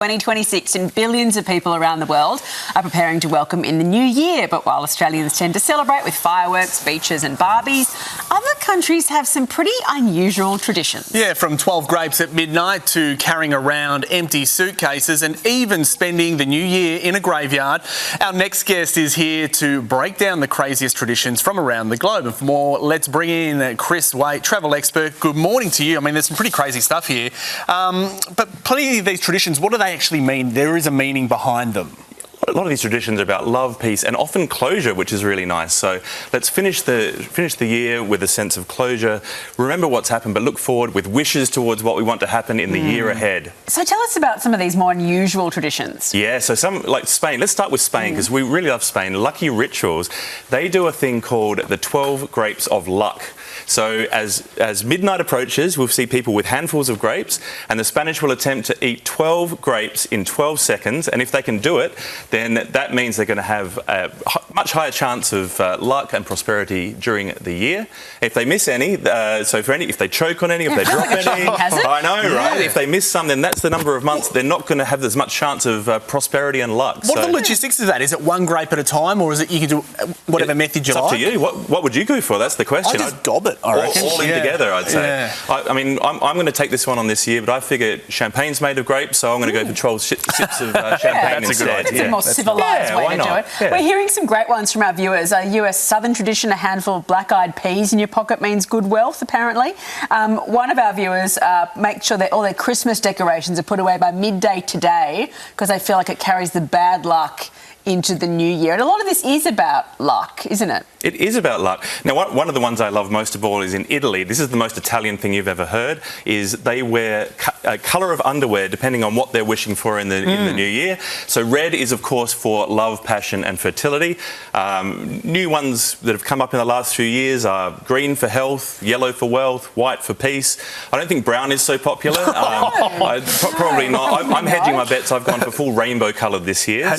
2026 and billions of people around the world are preparing to welcome in the new year. But while Australians tend to celebrate with fireworks, beaches and Barbies, other countries have some pretty unusual traditions. Yeah, from 12 grapes at midnight to carrying around empty suitcases and even spending the new year in a graveyard. Our next guest is here to break down the craziest traditions from around the globe. And for more, let's bring in Chris Waite, travel expert. Good morning to you. I mean, there's some pretty crazy stuff here. But plenty of these traditions, what do they actually mean? There is a meaning behind them. A lot of these traditions are about love, peace, and often closure, which is really nice. So let's finish the year with a sense of closure. Remember what's happened, but look forward with wishes towards what we want to happen in the year ahead. So tell us about some of these more unusual traditions. Yeah, so some like Spain. Let's start with Spain because we really love Spain. Lucky Rituals. They do a thing called the 12 grapes of luck. So as midnight approaches, we'll see people with handfuls of grapes, and the Spanish will attempt to eat 12 grapes in 12 seconds. And if they can do it, then that means they're going to have a much higher chance of luck and prosperity during the year. If they miss any, if they choke on any, if they drop any, I know, right? If they miss some, then that's the number of months they're not going to have as much chance of prosperity and luck. What are the logistics of that? Is it one grape at a time, or is it you can do whatever method you like? It's up to you. What would you go for? That's the question. I just gob it, I reckon. All in together, I'd say. Yeah. I mean, I'm going to take this one on this year, but I figure champagne's made of grapes, so I'm going to go for 12 sips of champagne instead. It's a more civilised way to do it. Yeah. We're hearing some great ones from our viewers. A US southern tradition, a handful of black-eyed peas in your pocket means good wealth, apparently. One of our viewers make sure that all their Christmas decorations are put away by midday today because they feel like it carries the bad luck into the new year. And a lot of this is about luck, isn't it? It is about luck. Now, one of the ones I love most of all is in Italy. This is the most Italian thing you've ever heard, is they wear a colour of underwear depending on what they're wishing for in the new year. So red is, of course, for love, passion and fertility. New ones that have come up in the last few years are green for health, yellow for wealth, white for peace. I don't think brown is so popular. Probably not. I'm hedging my bets. I've gone for full rainbow coloured this year.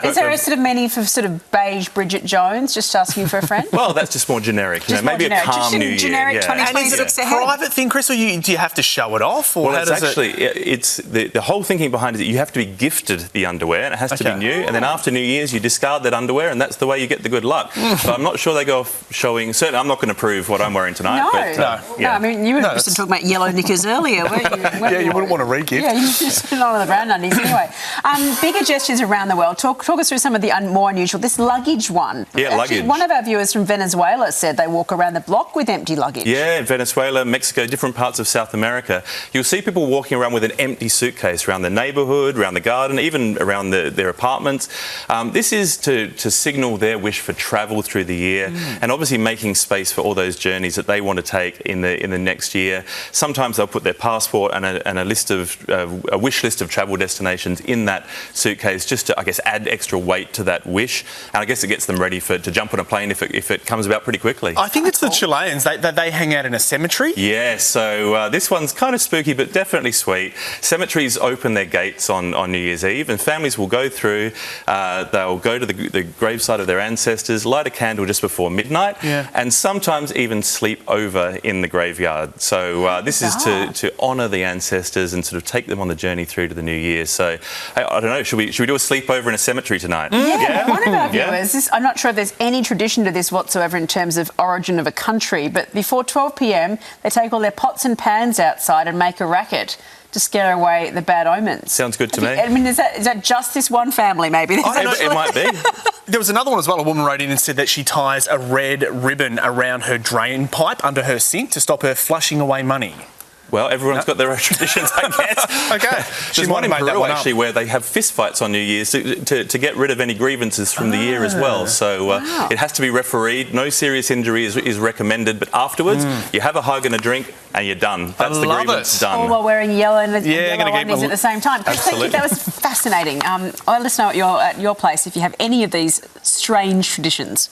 Is there a sort of meaning for sort of beige Bridget Jones? Just asking for a friend? Well, that's just more generic. Maybe a calm new year. Generic 2026 and is it a private thing, Chris, or do you have to show it off? Or well, it's the whole thinking behind it is that you have to be gifted the underwear, and it has to be new. And then after New Year's, you discard that underwear, and that's the way you get the good luck. So I'm not sure they go off showing. Certainly, I'm not going to prove what I'm wearing tonight. No, I mean, you were just talking about yellow knickers earlier, weren't you? You wouldn't want to re-gift. Yeah, you just put it on the brown undies anyway. Bigger gestures around the world. Talk us through some of the more unusual. This luggage one. Yeah, luggage. One of our viewers from Venezuela said they walk around the block with empty luggage. Yeah, Venezuela, Mexico, different parts of South America. You'll see people walking around with an empty suitcase around the neighbourhood, around the garden, even around their apartments. This is to signal their wish for travel through the year and obviously making space for all those journeys that they want to take in the next year. Sometimes they'll put their passport and a wish list of travel destinations in that suitcase just to, I guess, add extra weight to that wish. And I guess it gets them ready to jump on a plane if it comes about pretty quickly. I think it's the Chileans. They hang out in a cemetery. Yeah, so this one's kind of spooky, but definitely sweet. Cemeteries open their gates on New Year's Eve, and families will go through. They'll go to the gravesite of their ancestors, light a candle just before midnight, and sometimes even sleep over in the graveyard. So this is to honour the ancestors and sort of take them on the journey through to the new year. So I don't know, should we do a sleepover in a cemetery tonight? Yeah, one of our viewers, I'm not sure if there's any tradition to this whatsoever in terms of origin of a country, but before 12 p.m, they take all their pots and pans outside and make a racket to scare away the bad omens. Sounds good to me. I mean, is that just this one family, maybe? It might be. There was another one as well. A woman wrote in and said that she ties a red ribbon around her drain pipe under her sink to stop her flushing away money. Well, everyone's got their own traditions, I guess. Okay. There's one in Peru, actually, where they have fist fights on New Year's to get rid of any grievances from the year as well. So it has to be refereed. No serious injury is recommended. But afterwards, you have a hug and a drink and you're done. That's the grievance done. All while wearing yellow and yellow undies at the same time. Absolutely. Thank you. That was fascinating. Let us know at your place if you have any of these strange traditions.